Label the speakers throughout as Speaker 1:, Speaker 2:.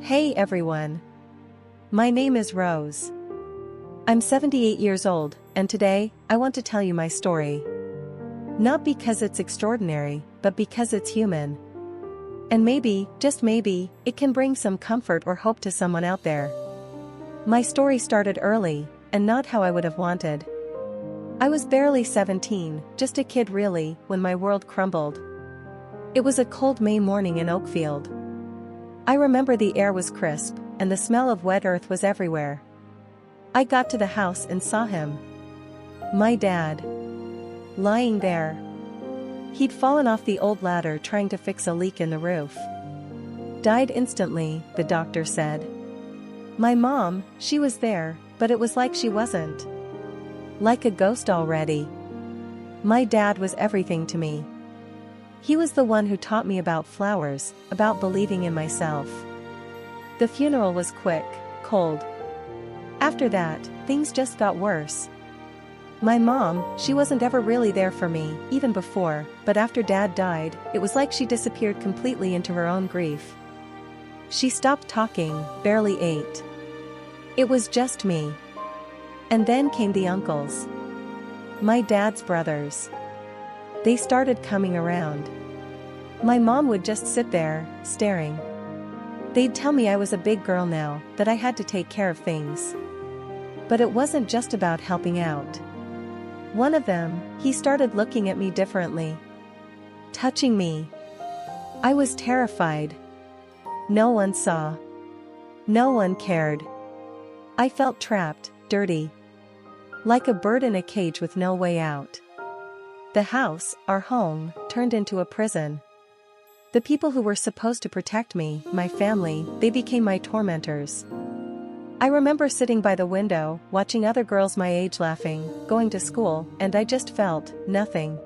Speaker 1: Hey everyone. My name is Rose. I'm 78 years old, and today, I want to tell you my story. Not because it's extraordinary, but because it's human. And maybe, just maybe, it can bring some comfort or hope to someone out there. My story started early, and not how I would have wanted. I was barely 17, just a kid really, when my world crumbled. It was a cold May morning in Oakfield. I remember the air was crisp, and the smell of wet earth was everywhere. I got to the house and saw him. My dad. Lying there. He'd fallen off the old ladder trying to fix a leak in the roof. Died instantly, the doctor said. My mom, she was there, but it was like she wasn't. Like a ghost already. My dad was everything to me. He was the one who taught me about flowers, about believing in myself. The funeral was quick, cold. After that, things just got worse. My mom, she wasn't ever really there for me, even before, but after Dad died, it was like she disappeared completely into her own grief. She stopped talking, barely ate. It was just me. And then came the uncles. My dad's brothers. They started coming around. My mom would just sit there, staring. They'd tell me I was a big girl now, that I had to take care of things. But it wasn't just about helping out. One of them, he started looking at me differently. Touching me. I was terrified. No one saw. No one cared. I felt trapped, dirty. Like a bird in a cage with no way out. The house, our home, turned into a prison. The people who were supposed to protect me, my family, they became my tormentors. I remember sitting by the window, watching other girls my age laughing, going to school, and I just felt nothing.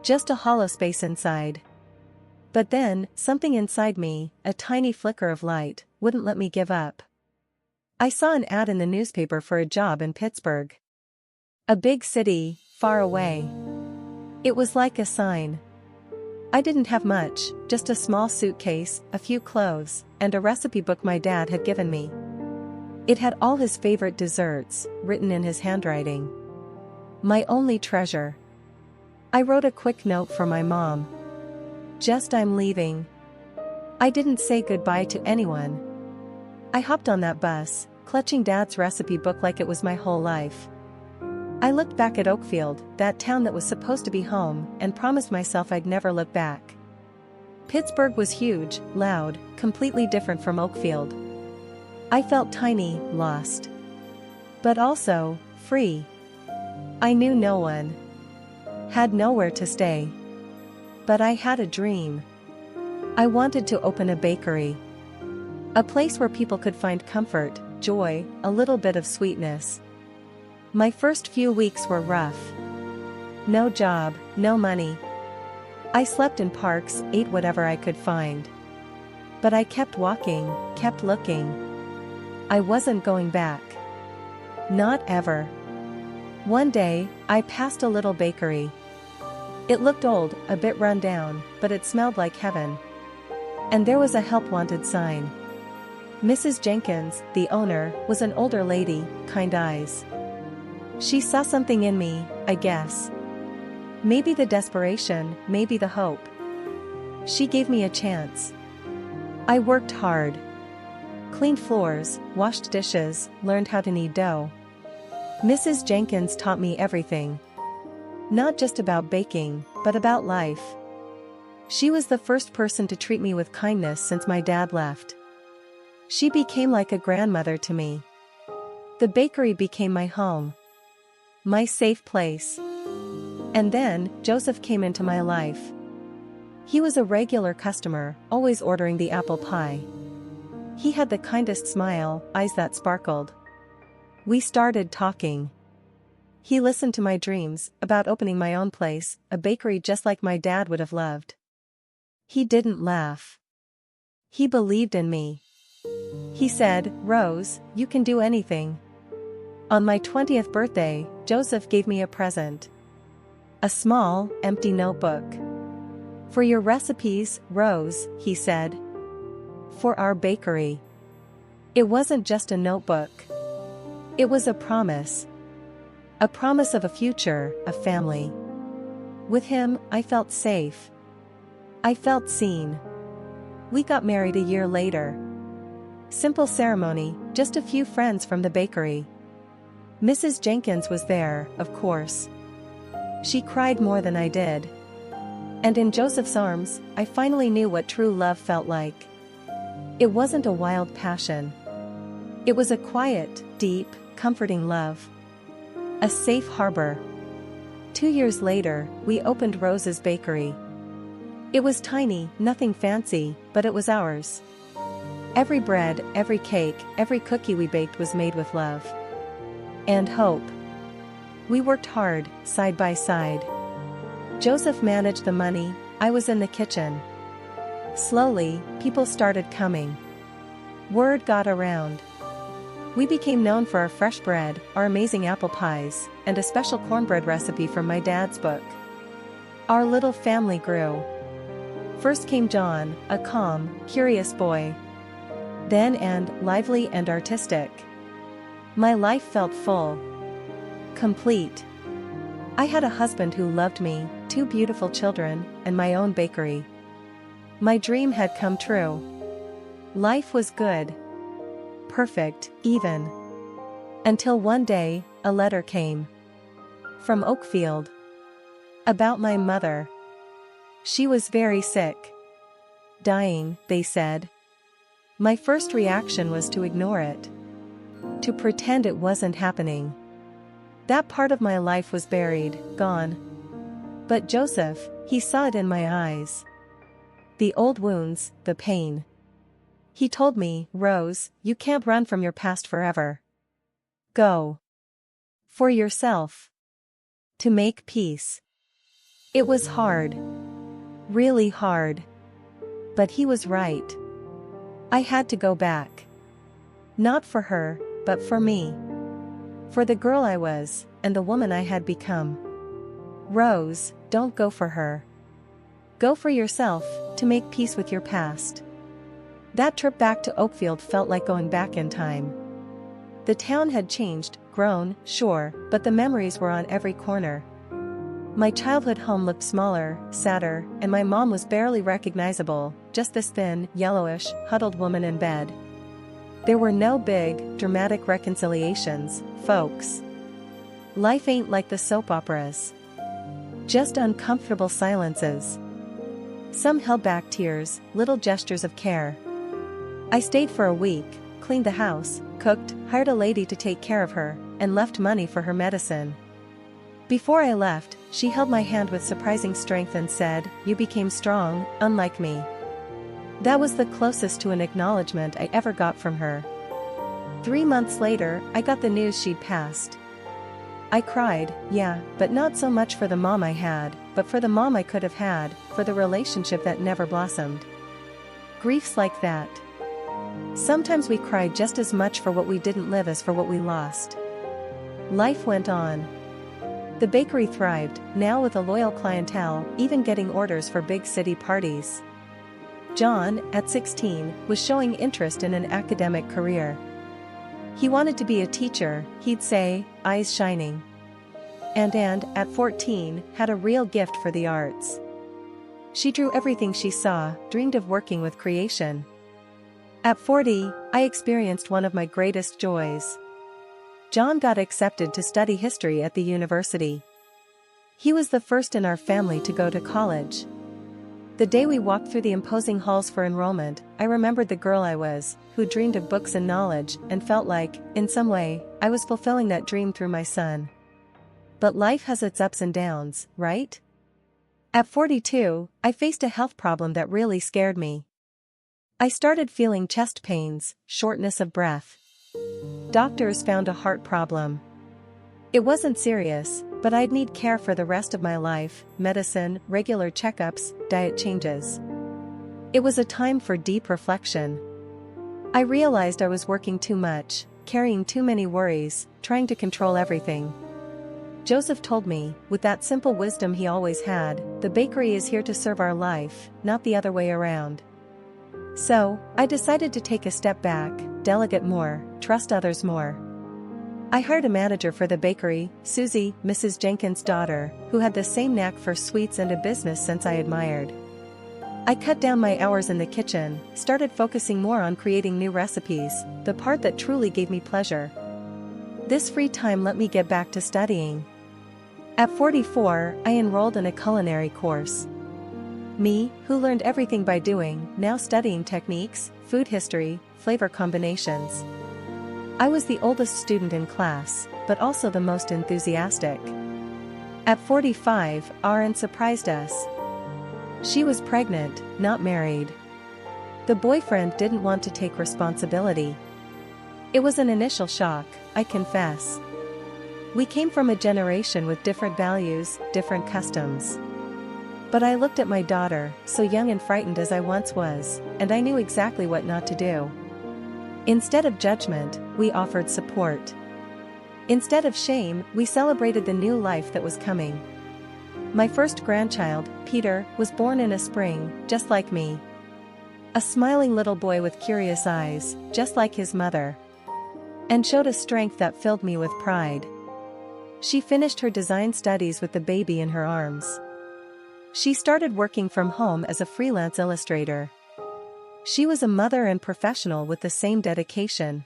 Speaker 1: Just a hollow space inside. But then, something inside me, a tiny flicker of light, wouldn't let me give up. I saw an ad in the newspaper for a job in Pittsburgh. A big city, far away. It was like a sign. I didn't have much, just a small suitcase, a few clothes, and a recipe book my dad had given me. It had all his favorite desserts, written in his handwriting. My only treasure. I wrote a quick note for my mom. Just I'm leaving. I didn't say goodbye to anyone. I hopped on that bus, clutching Dad's recipe book like it was my whole life. I looked back at Oakfield, that town that was supposed to be home, and promised myself I'd never look back. Pittsburgh was huge, loud, completely different from Oakfield. I felt tiny, lost. But also, free. I knew no one. Had nowhere to stay. But I had a dream. I wanted to open a bakery. A place where people could find comfort, joy, a little bit of sweetness. My first few weeks were rough. No job, no money. I slept in parks, ate whatever I could find. But I kept walking, kept looking. I wasn't going back. Not ever. One day, I passed a little bakery. It looked old, a bit run down, but it smelled like heaven. And there was a help wanted sign. Mrs. Jenkins, the owner, was an older lady, kind eyes. She saw something in me, I guess. Maybe the desperation, maybe the hope. She gave me a chance. I worked hard. Cleaned floors, washed dishes, learned how to knead dough. Mrs. Jenkins taught me everything. Not just about baking, but about life. She was the first person to treat me with kindness since my dad left. She became like a grandmother to me. The bakery became my home. My safe place. And then, Joseph came into my life. He was a regular customer, always ordering the apple pie. He had the kindest smile, eyes that sparkled. We started talking. He listened to my dreams, about opening my own place, a bakery just like my dad would have loved. He didn't laugh. He believed in me. He said, "Rose, you can do anything." On my 20th birthday, Joseph gave me a present. A small, empty notebook. "For your recipes, Rose," he said. "For our bakery." It wasn't just a notebook. It was a promise. A promise of a future, a family. With him, I felt safe. I felt seen. We got married a year later. Simple ceremony, just a few friends from the bakery. Mrs. Jenkins was there, of course. She cried more than I did. And in Joseph's arms, I finally knew what true love felt like. It wasn't a wild passion. It was a quiet, deep, comforting love. A safe harbor. 2 years later, we opened Rose's Bakery. It was tiny, nothing fancy, but it was ours. Every bread, every cake, every cookie we baked was made with love. And hope. We worked hard, side by side. Joseph managed the money, I was in the kitchen. Slowly, people started coming. Word got around. We became known for our fresh bread, our amazing apple pies, and a special cornbread recipe from my dad's book. Our little family grew. First came John, a calm, curious boy. Then Anne, lively and artistic. My life felt full. Complete. I had a husband who loved me, 2 beautiful children, and my own bakery. My dream had come true. Life was good. Perfect, even. Until one day, a letter came. From Oakfield. About my mother. She was very sick. Dying, they said. My first reaction was to ignore it. To pretend it wasn't happening. That part of my life was buried, gone. But Joseph, he saw it in my eyes. The old wounds, the pain. He told me, Rose, you can't run from your past forever. Go. For yourself. To make peace. It was hard. Really hard. But he was right. I had to go back. Not for her, but for me. For the girl I was, and the woman I had become. Rose, don't go for her. Go for yourself, to make peace with your past. That trip back to Oakfield felt like going back in time. The town had changed, grown, sure, but the memories were on every corner. My childhood home looked smaller, sadder, and my mom was barely recognizable, just this thin, yellowish, huddled woman in bed. There were no big, dramatic reconciliations, folks. Life ain't like the soap operas. Just uncomfortable silences. Some held back tears, little gestures of care. I stayed for a week, cleaned the house, cooked, hired a lady to take care of her, and left money for her medicine. Before I left, she held my hand with surprising strength and said, "You became strong, unlike me." That was the closest to an acknowledgement I ever got from her. 3 months later, I got the news she'd passed. I cried, yeah, but not so much for the mom I had, but for the mom I could have had, for the relationship that never blossomed. Grief's like that. Sometimes we cry just as much for what we didn't live as for what we lost. Life went on. The bakery thrived, now with a loyal clientele, even getting orders for big city parties. John, at 16, was showing interest in an academic career. He wanted to be a teacher, he'd say, eyes shining. And at 14, had a real gift for the arts. She drew everything she saw, dreamed of working with creation. At 40, I experienced one of my greatest joys. John got accepted to study history at the university. He was the first in our family to go to college. The day we walked through the imposing halls for enrollment, I remembered the girl I was, who dreamed of books and knowledge, and felt like, in some way, I was fulfilling that dream through my son. But life has its ups and downs, right? At 42, I faced a health problem that really scared me. I started feeling chest pains, shortness of breath. Doctors found a heart problem. It wasn't serious, but I'd need care for the rest of my life, medicine, regular checkups, diet changes. It was a time for deep reflection. I realized I was working too much, carrying too many worries, trying to control everything. Joseph told me, with that simple wisdom he always had, the bakery is here to serve our life, not the other way around. So, I decided to take a step back, delegate more, trust others more. I hired a manager for the bakery, Susie, Mrs. Jenkins' daughter, who had the same knack for sweets and a business sense I admired. I cut down my hours in the kitchen, started focusing more on creating new recipes, the part that truly gave me pleasure. This free time let me get back to studying. At 44, I enrolled in a culinary course. Me, who learned everything by doing, now studying techniques, food history, flavor combinations. I was the oldest student in class, but also the most enthusiastic. At 45, Aaron surprised us. She was pregnant, not married. The boyfriend didn't want to take responsibility. It was an initial shock, I confess. We came from a generation with different values, different customs. But I looked at my daughter, so young and frightened as I once was, and I knew exactly what not to do. Instead of judgment, we offered support. Instead of shame, we celebrated the new life that was coming. My first grandchild, Peter, was born in a spring, just like me. A smiling little boy with curious eyes, just like his mother. And showed a strength that filled me with pride. She finished her design studies with the baby in her arms. She started working from home as a freelance illustrator. She was a mother and professional with the same dedication.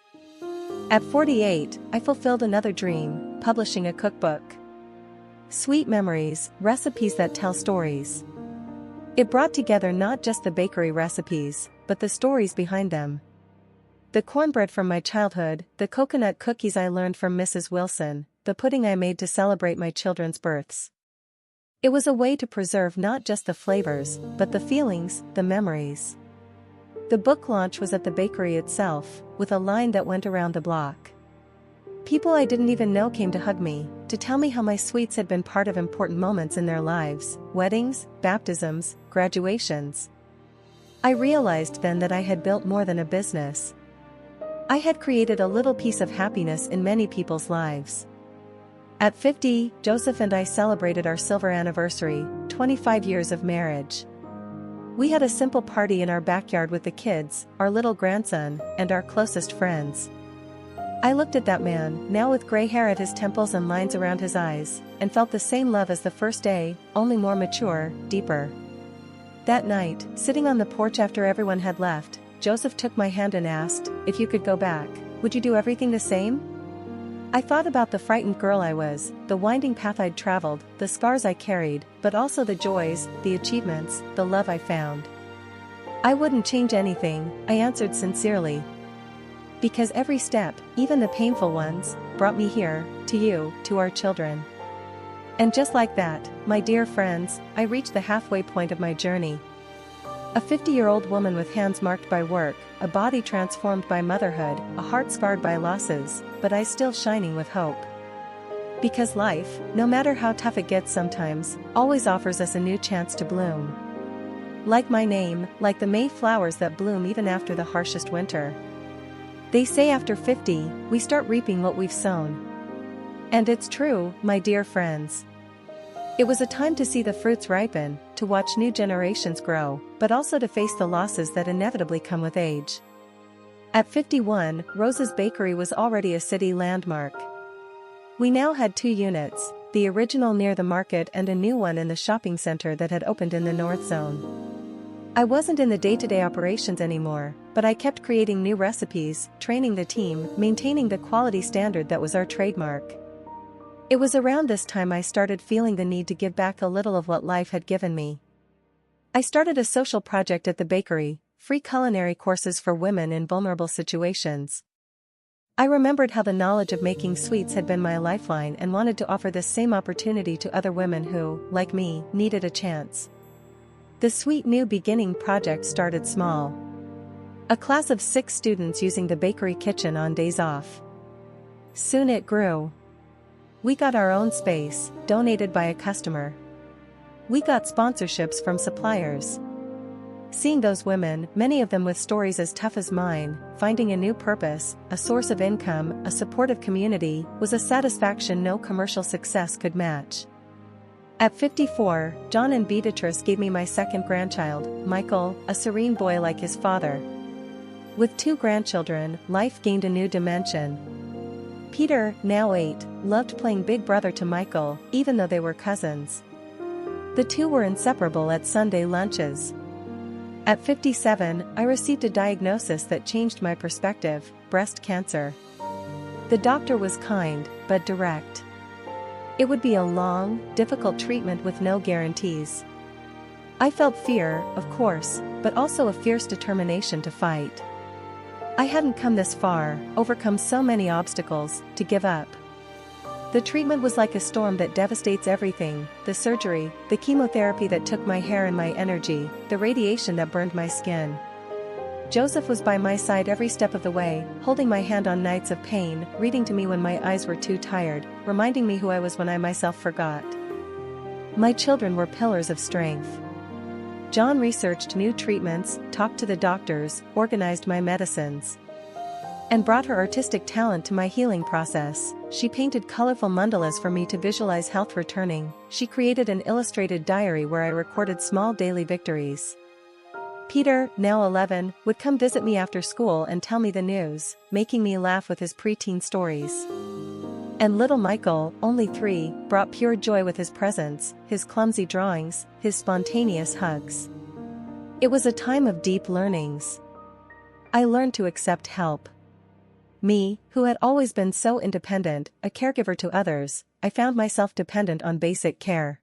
Speaker 1: At 48, I fulfilled another dream, publishing a cookbook. Sweet memories, recipes that tell stories. It brought together not just the bakery recipes, but the stories behind them. The cornbread from my childhood, the coconut cookies I learned from Mrs. Wilson, the pudding I made to celebrate my children's births. It was a way to preserve not just the flavors, but the feelings, the memories. The book launch was at the bakery itself, with a line that went around the block. People I didn't even know came to hug me, to tell me how my sweets had been part of important moments in their lives, weddings, baptisms, graduations. I realized then that I had built more than a business. I had created a little piece of happiness in many people's lives. At 50, Joseph and I celebrated our silver anniversary, 25 years of marriage. We had a simple party in our backyard with the kids, our little grandson, and our closest friends. I looked at that man, now with gray hair at his temples and lines around his eyes, and felt the same love as the first day, only more mature, deeper. That night, sitting on the porch after everyone had left, Joseph took my hand and asked, "If you could go back, would you do everything the same?" I thought about the frightened girl I was, the winding path I'd traveled, the scars I carried, but also the joys, the achievements, the love I found. I wouldn't change anything, I answered sincerely. Because every step, even the painful ones, brought me here, to you, to our children. And just like that, my dear friends, I reached the halfway point of my journey. A 50-year-old woman with hands marked by work, a body transformed by motherhood, a heart scarred by losses, but eyes still shining with hope. Because life, no matter how tough it gets sometimes, always offers us a new chance to bloom. Like my name, like the May flowers that bloom even after the harshest winter. They say after 50, we start reaping what we've sown. And it's true, my dear friends. It was a time to see the fruits ripen, to watch new generations grow, but also to face the losses that inevitably come with age. At 51, Rose's Bakery was already a city landmark. We now had 2 units, the original near the market and a new one in the shopping center that had opened in the North Zone. I wasn't in the day-to-day operations anymore, but I kept creating new recipes, training the team, maintaining the quality standard that was our trademark. It was around this time I started feeling the need to give back a little of what life had given me. I started a social project at the bakery, free culinary courses for women in vulnerable situations. I remembered how the knowledge of making sweets had been my lifeline and wanted to offer this same opportunity to other women who, like me, needed a chance. The Sweet New Beginning project started small. A class of 6 students using the bakery kitchen on days off. Soon it grew. We got our own space, donated by a customer. We got sponsorships from suppliers. Seeing those women, many of them with stories as tough as mine, finding a new purpose, a source of income, a supportive community, was a satisfaction no commercial success could match. At 54, John and Beatrice gave me my second grandchild, Michael, a serene boy like his father. With 2 grandchildren, life gained a new dimension. Peter, now 8, loved playing big brother to Michael, even though they were cousins. The two were inseparable at Sunday lunches. At 57, I received a diagnosis that changed my perspective: breast cancer. The doctor was kind, but direct. It would be a long, difficult treatment with no guarantees. I felt fear, of course, but also a fierce determination to fight. I hadn't come this far, overcome so many obstacles, to give up. The treatment was like a storm that devastates everything: the surgery, the chemotherapy that took my hair and my energy, the radiation that burned my skin. Joseph was by my side every step of the way, holding my hand on nights of pain, reading to me when my eyes were too tired, reminding me who I was when I myself forgot. My children were pillars of strength. John researched new treatments, talked to the doctors, organized my medicines, and brought her artistic talent to my healing process. She painted colorful mandalas for me to visualize health returning. She created an illustrated diary where I recorded small daily victories. Peter, now 11, would come visit me after school and tell me the news, making me laugh with his preteen stories. And little Michael, only 3, brought pure joy with his presence, his clumsy drawings, his spontaneous hugs. It was a time of deep learnings. I learned to accept help. Me, who had always been so independent, a caregiver to others, I found myself dependent on basic care.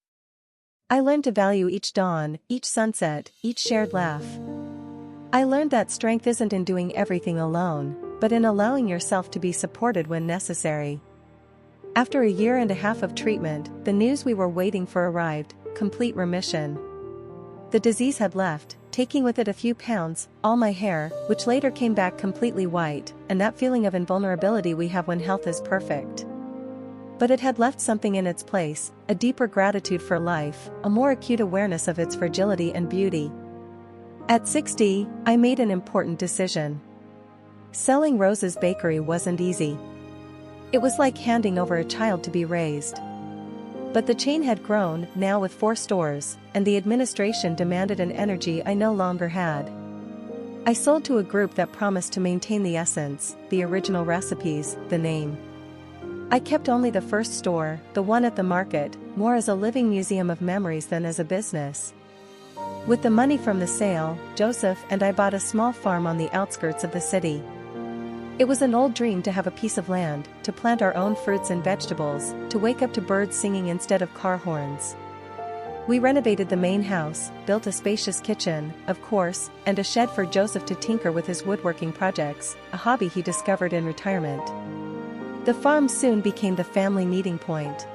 Speaker 1: I learned to value each dawn, each sunset, each shared laugh. I learned that strength isn't in doing everything alone, but in allowing yourself to be supported when necessary. After a year and a half of treatment, the news we were waiting for arrived: complete remission. The disease had left, taking with it a few pounds, all my hair, which later came back completely white, and that feeling of invulnerability we have when health is perfect. But it had left something in its place: a deeper gratitude for life, a more acute awareness of its fragility and beauty. At 60, I made an important decision. Selling Rose's Bakery wasn't easy. It was like handing over a child to be raised. But the chain had grown, now with 4 stores, and the administration demanded an energy I no longer had. I sold to a group that promised to maintain the essence, the original recipes, the name. I kept only the first store, the one at the market, more as a living museum of memories than as a business. With the money from the sale, Joseph and I bought a small farm on the outskirts of the city. It was an old dream to have a piece of land, to plant our own fruits and vegetables, to wake up to birds singing instead of car horns. We renovated the main house, built a spacious kitchen, of course, and a shed for Joseph to tinker with his woodworking projects, a hobby he discovered in retirement. The farm soon became the family meeting point.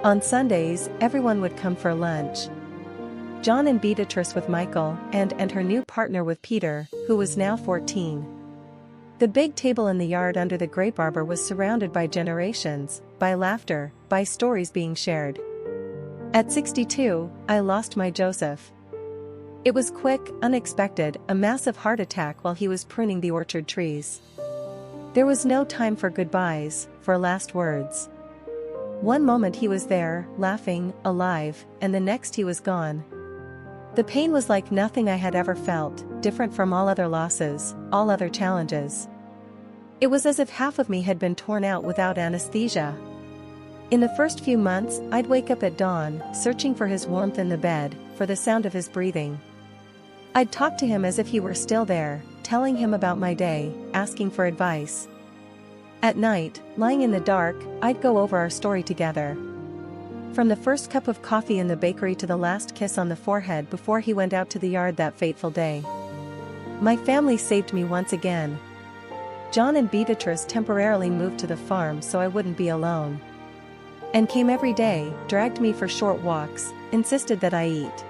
Speaker 1: On Sundays, everyone would come for lunch. John and Beatrice with Michael, and her new partner with Peter, who was now 14. The big table in the yard under the grape arbor was surrounded by generations, by laughter, by stories being shared. At 62, I lost my Joseph. It was quick, unexpected, a massive heart attack while he was pruning the orchard trees. There was no time for goodbyes, for last words. One moment he was there, laughing, alive, and the next he was gone. The pain was like nothing I had ever felt, different from all other losses, all other challenges. It was as if half of me had been torn out without anesthesia. In the first few months, I'd wake up at dawn, searching for his warmth in the bed, for the sound of his breathing. I'd talk to him as if he were still there, telling him about my day, asking for advice. At night, lying in the dark, I'd go over our story together. From the first cup of coffee in the bakery to the last kiss on the forehead before he went out to the yard that fateful day. My family saved me once again. John and Beatrice temporarily moved to the farm so I wouldn't be alone. And came every day, dragged me for short walks, insisted that I eat.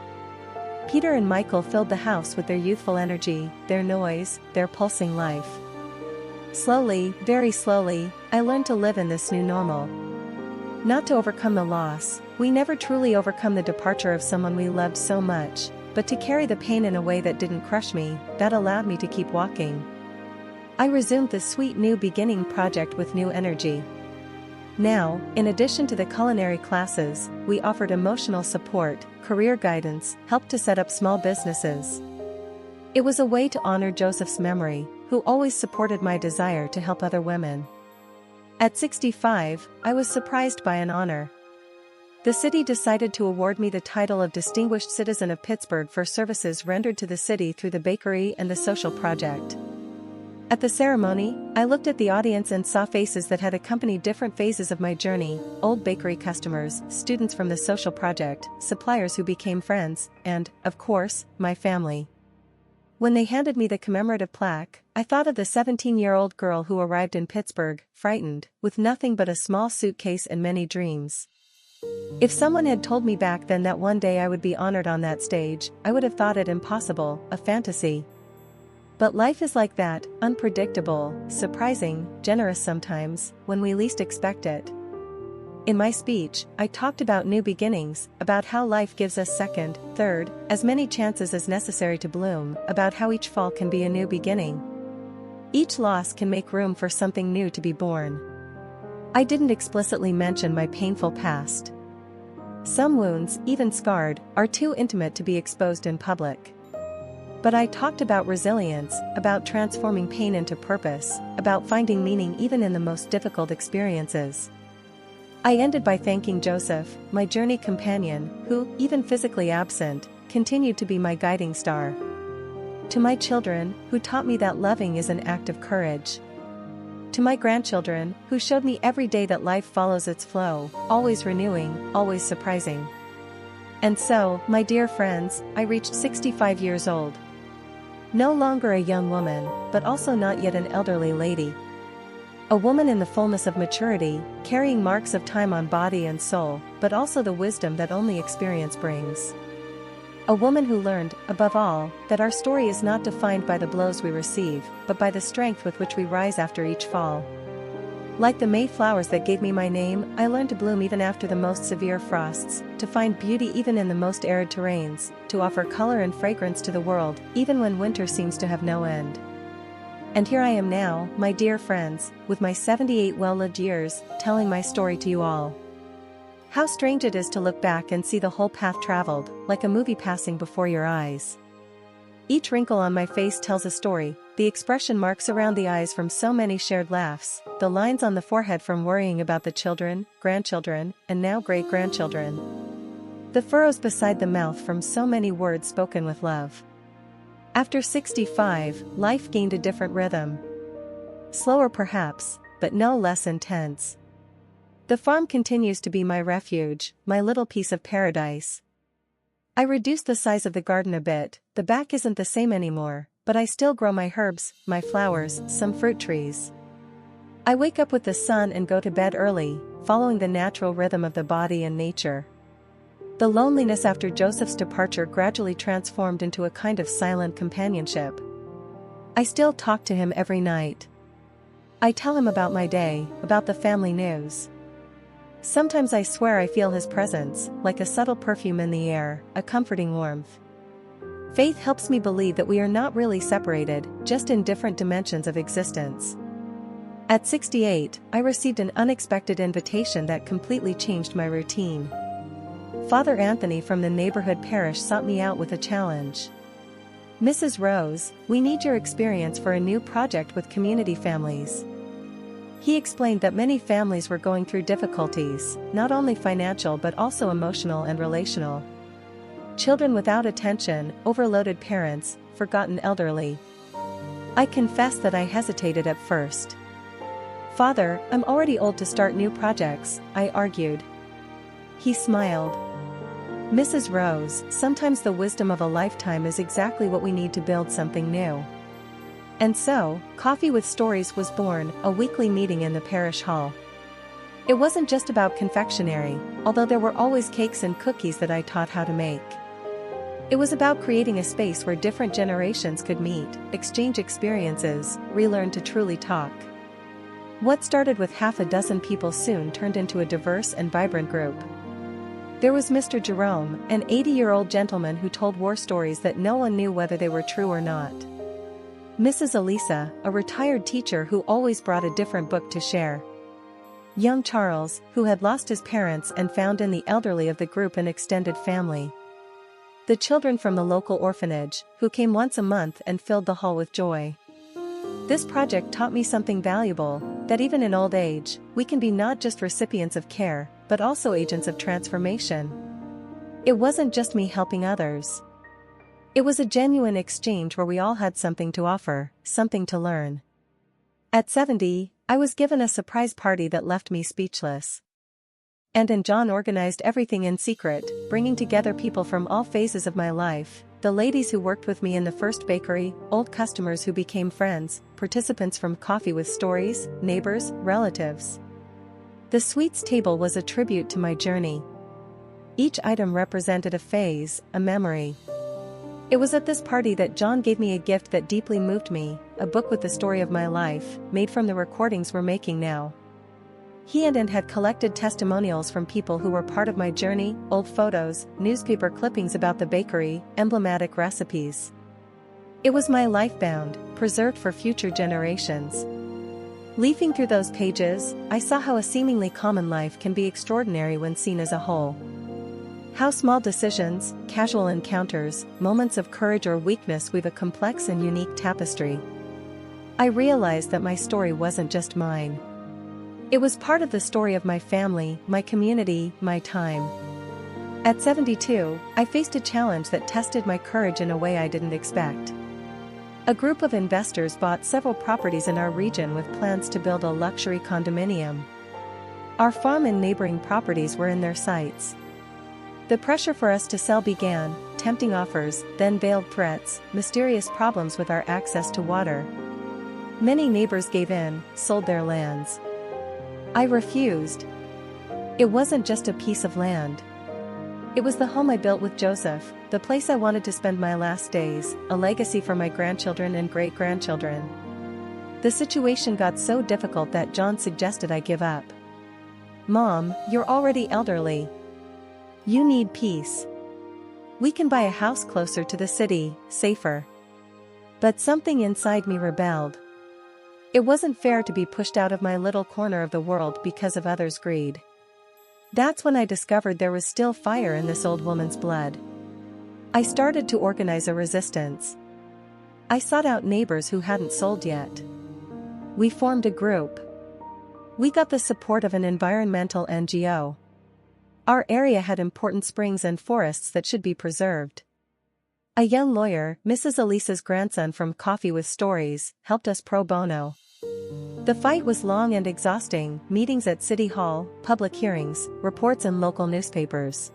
Speaker 1: Peter and Michael filled the house with their youthful energy, their noise, their pulsing life. Slowly, very slowly, I learned to live in this new normal. Not to overcome the loss, we never truly overcome the departure of someone we loved so much, but to carry the pain in a way that didn't crush me, that allowed me to keep walking. I resumed the sweet new beginning project with new energy. Now, in addition to the culinary classes, we offered emotional support, career guidance, helped to set up small businesses. It was a way to honor Joseph's memory, who always supported my desire to help other women. At 65, I was surprised by an honor. The city decided to award me the title of Distinguished Citizen of Pittsburgh for services rendered to the city through the bakery and the social project. At the ceremony, I looked at the audience and saw faces that had accompanied different phases of my journey: old bakery customers, students from the social project, suppliers who became friends, and, of course, my family. When they handed me the commemorative plaque, I thought of the 17-year-old girl who arrived in Pittsburgh, frightened, with nothing but a small suitcase and many dreams. If someone had told me back then that one day I would be honored on that stage, I would have thought it impossible, a fantasy. But life is like that, unpredictable, surprising, generous sometimes, when we least expect it. In my speech, I talked about new beginnings, about how life gives us second, third, as many chances as necessary to bloom, about how each fall can be a new beginning. Each loss can make room for something new to be born. I didn't explicitly mention my painful past. Some wounds, even scarred, are too intimate to be exposed in public. But I talked about resilience, about transforming pain into purpose, about finding meaning even in the most difficult experiences. I ended by thanking Joseph, my journey companion, who, even physically absent, continued to be my guiding star. To my children, who taught me that loving is an act of courage. To my grandchildren, who showed me every day that life follows its flow, always renewing, always surprising. And so, my dear friends, I reached 65 years old. No longer a young woman, but also not yet an elderly lady. A woman in the fullness of maturity, carrying marks of time on body and soul, but also the wisdom that only experience brings. A woman who learned, above all, that our story is not defined by the blows we receive, but by the strength with which we rise after each fall. Like the May flowers that gave me my name, I learned to bloom even after the most severe frosts, to find beauty even in the most arid terrains, to offer color and fragrance to the world, even when winter seems to have no end. And here I am now, my dear friends, with my 78 well-lived years, telling my story to you all. How strange it is to look back and see the whole path traveled, like a movie passing before your eyes. Each wrinkle on my face tells a story, the expression marks around the eyes from so many shared laughs, the lines on the forehead from worrying about the children, grandchildren, and now great-grandchildren. The furrows beside the mouth from so many words spoken with love. After 65, life gained a different rhythm. Slower perhaps, but no less intense. The farm continues to be my refuge, my little piece of paradise. I reduced the size of the garden a bit, the back isn't the same anymore, but I still grow my herbs, my flowers, some fruit trees. I wake up with the sun and go to bed early, following the natural rhythm of the body and nature. The loneliness after Joseph's departure gradually transformed into a kind of silent companionship. I still talk to him every night. I tell him about my day, about the family news. Sometimes I swear I feel his presence, like a subtle perfume in the air, a comforting warmth. Faith helps me believe that we are not really separated, just in different dimensions of existence. At 68, I received an unexpected invitation that completely changed my routine. Father Anthony from the neighborhood parish sought me out with a challenge. "Mrs. Rose, we need your experience for a new project with community families." He explained that many families were going through difficulties, not only financial but also emotional and relational. Children without attention, overloaded parents, forgotten elderly. I confess that I hesitated at first. "Father, I'm already old to start new projects," I argued. He smiled. "Mrs. Rose, sometimes the wisdom of a lifetime is exactly what we need to build something new." And so, Coffee with Stories was born, a weekly meeting in the parish hall. It wasn't just about confectionery, although there were always cakes and cookies that I taught how to make. It was about creating a space where different generations could meet, exchange experiences, relearn to truly talk. What started with half a dozen people soon turned into a diverse and vibrant group. There was Mr. Jerome, an 80-year-old gentleman who told war stories that no one knew whether they were true or not. Mrs. Elisa, a retired teacher who always brought a different book to share. Young Charles, who had lost his parents and found in the elderly of the group an extended family. The children from the local orphanage, who came once a month and filled the hall with joy. This project taught me something valuable, that even in old age, we can be not just recipients of care, but also agents of transformation. It wasn't just me helping others. It was a genuine exchange where we all had something to offer, something to learn. At 70, I was given a surprise party that left me speechless. And John organized everything in secret, bringing together people from all phases of my life, the ladies who worked with me in the first bakery, old customers who became friends, participants from Coffee with Stories, neighbors, relatives. The sweets table was a tribute to my journey. Each item represented a phase, a memory. It was at this party that John gave me a gift that deeply moved me, a book with the story of my life, made from the recordings we're making now. He and had collected testimonials from people who were part of my journey, old photos, newspaper clippings about the bakery, emblematic recipes. It was my life bound, preserved for future generations. Leafing through those pages, I saw how a seemingly common life can be extraordinary when seen as a whole. How small decisions, casual encounters, moments of courage or weakness weave a complex and unique tapestry. I realized that my story wasn't just mine. It was part of the story of my family, my community, my time. At 72, I faced a challenge that tested my courage in a way I didn't expect. A group of investors bought several properties in our region with plans to build a luxury condominium. Our farm and neighboring properties were in their sights. The pressure for us to sell began, tempting offers, then veiled threats, mysterious problems with our access to water. Many neighbors gave in, sold their lands. I refused. It wasn't just a piece of land. It was the home I built with Joseph, the place I wanted to spend my last days, a legacy for my grandchildren and great-grandchildren. The situation got so difficult that John suggested I give up. "Mom, you're already elderly. You need peace. We can buy a house closer to the city, safer." But something inside me rebelled. It wasn't fair to be pushed out of my little corner of the world because of others' greed. That's when I discovered there was still fire in this old woman's blood. I started to organize a resistance. I sought out neighbors who hadn't sold yet. We formed a group. We got the support of an environmental NGO. Our area had important springs and forests that should be preserved. A young lawyer, Mrs. Elisa's grandson from Coffee with Stories, helped us pro bono. The fight was long and exhausting, meetings at City Hall, public hearings, reports in local newspapers.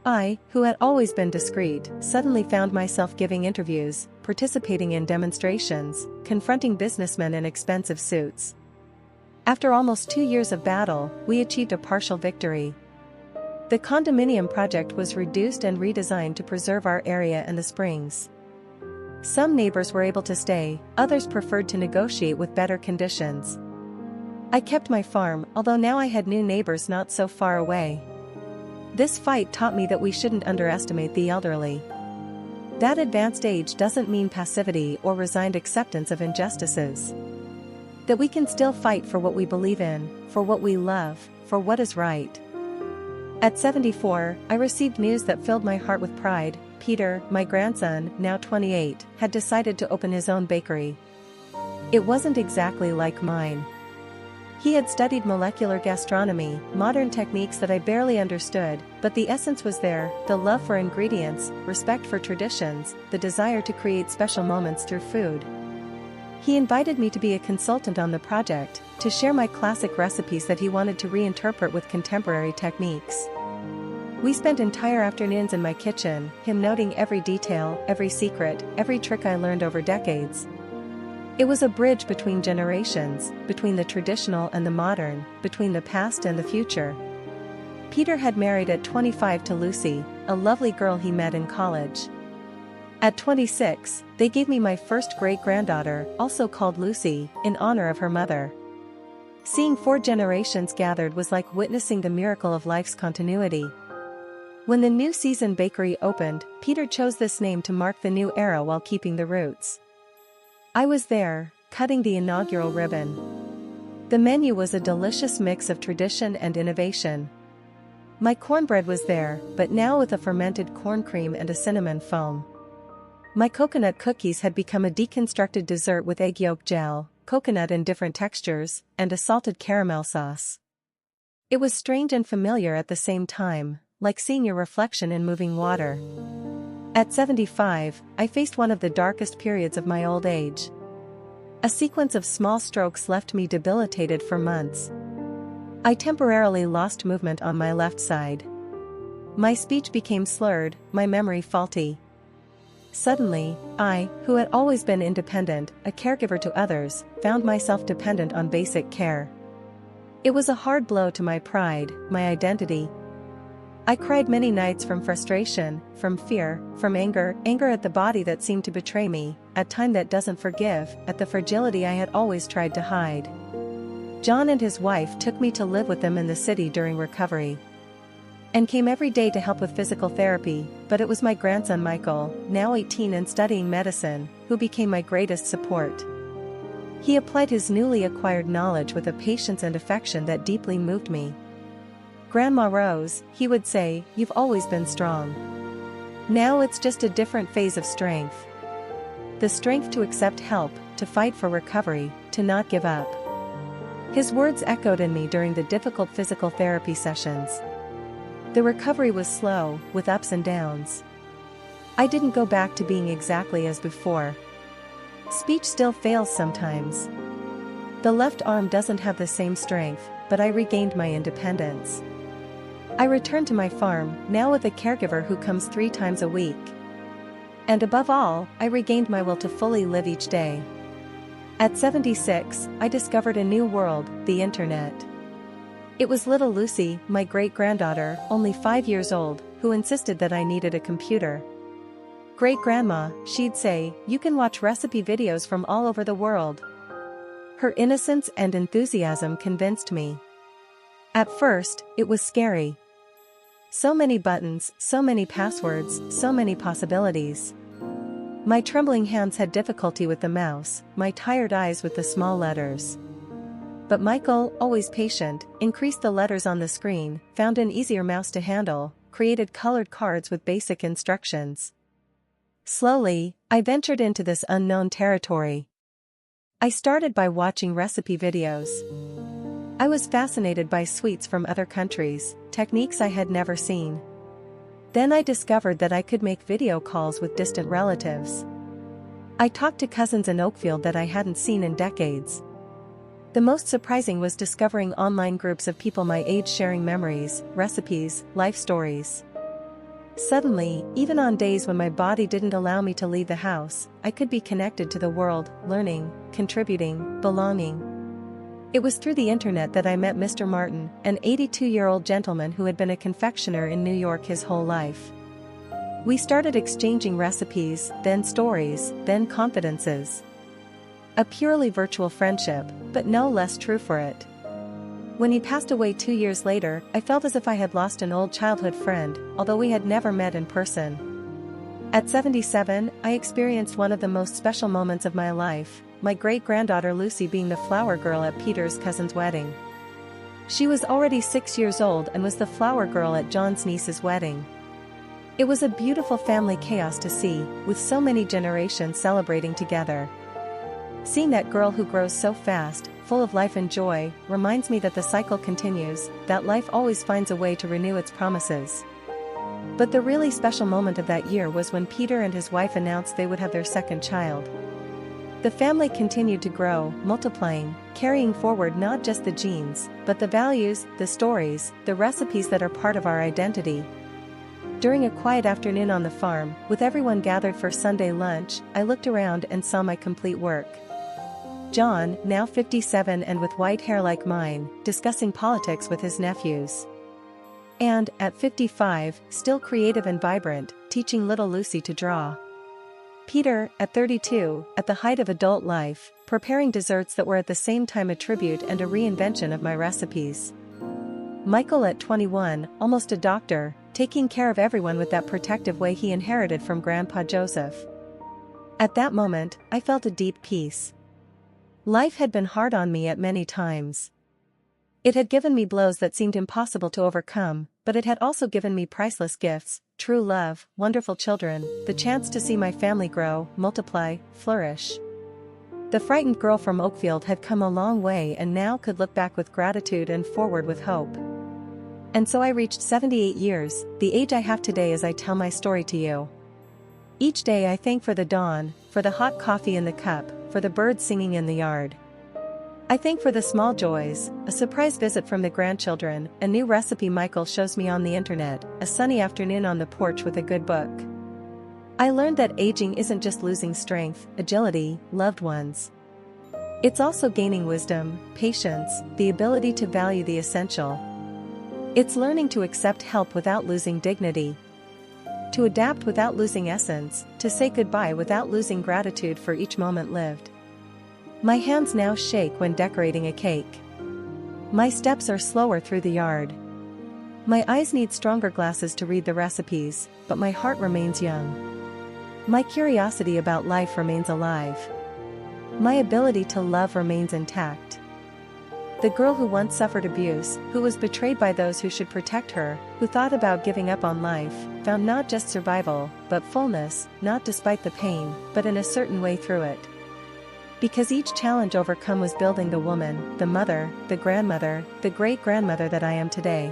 Speaker 1: I, who had always been discreet, suddenly found myself giving interviews, participating in demonstrations, confronting businessmen in expensive suits. After almost 2 years of battle, we achieved a partial victory. The condominium project was reduced and redesigned to preserve our area and the springs. Some neighbors were able to stay, others preferred to negotiate with better conditions. I kept my farm, although now I had new neighbors not so far away. This fight taught me that we shouldn't underestimate the elderly. That advanced age doesn't mean passivity or resigned acceptance of injustices. That we can still fight for what we believe in, for what we love, for what is right. At 74, I received news that filled my heart with pride. Peter, my grandson, now 28, had decided to open his own bakery. It wasn't exactly like mine. He had studied molecular gastronomy, modern techniques that I barely understood, but the essence was there, the love for ingredients, respect for traditions, the desire to create special moments through food. He invited me to be a consultant on the project, to share my classic recipes that he wanted to reinterpret with contemporary techniques. We spent entire afternoons in my kitchen, him noting every detail, every secret, every trick I learned over decades. It was a bridge between generations, between the traditional and the modern, between the past and the future. Peter had married at 25 to Lucy, a lovely girl he met in college. At 26, they gave me my first great-granddaughter, also called Lucy, in honor of her mother. Seeing 4 generations gathered was like witnessing the miracle of life's continuity. When the New Season Bakery opened, Peter chose this name to mark the new era while keeping the roots. I was there, cutting the inaugural ribbon. The menu was a delicious mix of tradition and innovation. My cornbread was there, but now with a fermented corn cream and a cinnamon foam. My coconut cookies had become a deconstructed dessert with egg yolk gel, coconut in different textures, and a salted caramel sauce. It was strange and familiar at the same time, like seeing your reflection in moving water. At 75, I faced one of the darkest periods of my old age. A sequence of small strokes left me debilitated for months. I temporarily lost movement on my left side. My speech became slurred, my memory faulty. Suddenly, I, who had always been independent, a caregiver to others, found myself dependent on basic care. It was a hard blow to my pride, my identity. I cried many nights from frustration, from fear, from anger at the body that seemed to betray me, at time that doesn't forgive, at the fragility I had always tried to hide. John and his wife took me to live with them in the city during recovery, and came every day to help with physical therapy, but it was my grandson Michael, now 18 and studying medicine, who became my greatest support. He applied his newly acquired knowledge with a patience and affection that deeply moved me. "Grandma Rose," he would say, "you've always been strong. Now it's just a different phase of strength. The strength to accept help, to fight for recovery, to not give up." His words echoed in me during the difficult physical therapy sessions. The recovery was slow, with ups and downs. I didn't go back to being exactly as before. Speech still fails sometimes. The left arm doesn't have the same strength, but I regained my independence. I returned to my farm, now with a caregiver who comes 3 times a week. And above all, I regained my will to fully live each day. At 76, I discovered a new world, the internet. It was little Lucy, my great-granddaughter, only 5 years old, who insisted that I needed a computer. "Great-grandma," she'd say, "you can watch recipe videos from all over the world." Her innocence and enthusiasm convinced me. At first, it was scary. So many buttons, so many passwords, so many possibilities. My trembling hands had difficulty with the mouse, my tired eyes with the small letters. But Michael, always patient, increased the letters on the screen, found an easier mouse to handle, created colored cards with basic instructions. Slowly, I ventured into this unknown territory. I started by watching recipe videos. I was fascinated by sweets from other countries, techniques I had never seen. Then I discovered that I could make video calls with distant relatives. I talked to cousins in Oakfield that I hadn't seen in decades. The most surprising was discovering online groups of people my age sharing memories, recipes, life stories. Suddenly, even on days when my body didn't allow me to leave the house, I could be connected to the world, learning, contributing, belonging. It was through the internet that I met Mr. Martin, an 82-year-old gentleman who had been a confectioner in New York his whole life. We started exchanging recipes, then stories, then confidences. A purely virtual friendship, but no less true for it. When he passed away 2 years later, I felt as if I had lost an old childhood friend, although we had never met in person. At 77, I experienced one of the most special moments of my life, my great-granddaughter Lucy being the flower girl at Peter's cousin's wedding. She was already 6 years old and was the flower girl at John's niece's wedding. It was a beautiful family chaos to see, with so many generations celebrating together. Seeing that girl who grows so fast, full of life and joy, reminds me that the cycle continues, that life always finds a way to renew its promises. But the really special moment of that year was when Peter and his wife announced they would have their second child. The family continued to grow, multiplying, carrying forward not just the genes, but the values, the stories, the recipes that are part of our identity. During a quiet afternoon on the farm, with everyone gathered for Sunday lunch, I looked around and saw my complete work. John, now 57 and with white hair like mine, discussing politics with his nephews. And, at 55, still creative and vibrant, teaching little Lucy to draw. Peter, at 32, at the height of adult life, preparing desserts that were at the same time a tribute and a reinvention of my recipes. Michael at 21, almost a doctor, taking care of everyone with that protective way he inherited from Grandpa Joseph. At that moment, I felt a deep peace. Life had been hard on me at many times. It had given me blows that seemed impossible to overcome, but it had also given me priceless gifts, true love, wonderful children, the chance to see my family grow, multiply, flourish. The frightened girl from Oakfield had come a long way and now could look back with gratitude and forward with hope. And so I reached 78 years, the age I have today as I tell my story to you. Each day I thank for the dawn, for the hot coffee in the cup, for the birds singing in the yard. I thank for the small joys, a surprise visit from the grandchildren, a new recipe Michael shows me on the internet, a sunny afternoon on the porch with a good book. I learned that aging isn't just losing strength, agility, loved ones. It's also gaining wisdom, patience, the ability to value the essential. It's learning to accept help without losing dignity, to adapt without losing essence, to say goodbye without losing gratitude for each moment lived. My hands now shake when decorating a cake. My steps are slower through the yard. My eyes need stronger glasses to read the recipes, but my heart remains young. My curiosity about life remains alive. My ability to love remains intact. The girl who once suffered abuse, who was betrayed by those who should protect her, who thought about giving up on life, found not just survival, but fullness, not despite the pain, but in a certain way through it. Because each challenge overcome was building the woman, the mother, the grandmother, the great-grandmother that I am today.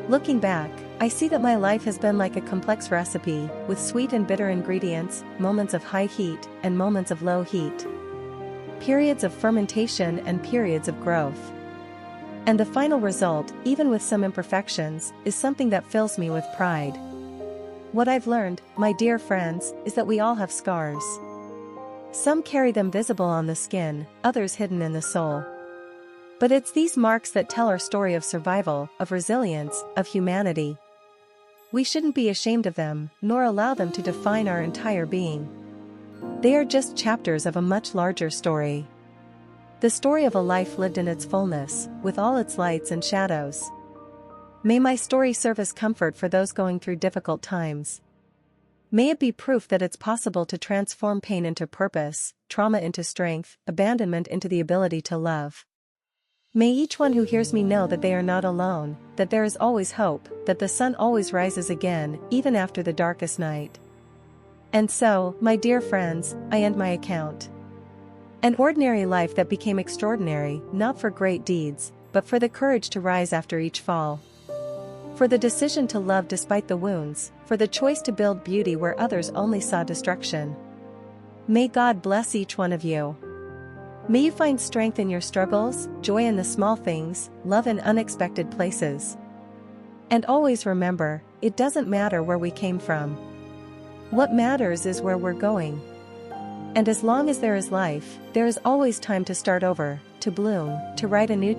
Speaker 1: Looking back, I see that my life has been like a complex recipe, with sweet and bitter ingredients, moments of high heat, and moments of low heat. Periods of fermentation and periods of growth. And the final result, even with some imperfections, is something that fills me with pride. What I've learned, my dear friends, is that we all have scars. Some carry them visible on the skin, others hidden in the soul. But it's these marks that tell our story of survival, of resilience, of humanity. We shouldn't be ashamed of them, nor allow them to define our entire being. They are just chapters of a much larger story. The story of a life lived in its fullness, with all its lights and shadows. May my story serve as comfort for those going through difficult times. May it be proof that it's possible to transform pain into purpose, trauma into strength, abandonment into the ability to love. May each one who hears me know that they are not alone, that there is always hope, that the sun always rises again, even after the darkest night. And so, my dear friends, I end my account. An ordinary life that became extraordinary, not for great deeds, but for the courage to rise after each fall. For the decision to love despite the wounds, for the choice to build beauty where others only saw destruction. May God bless each one of you. May you find strength in your struggles, joy in the small things, love in unexpected places. And always remember, it doesn't matter where we came from. What matters is where we're going. And as long as there is life, there is always time to start over, to bloom, to write a new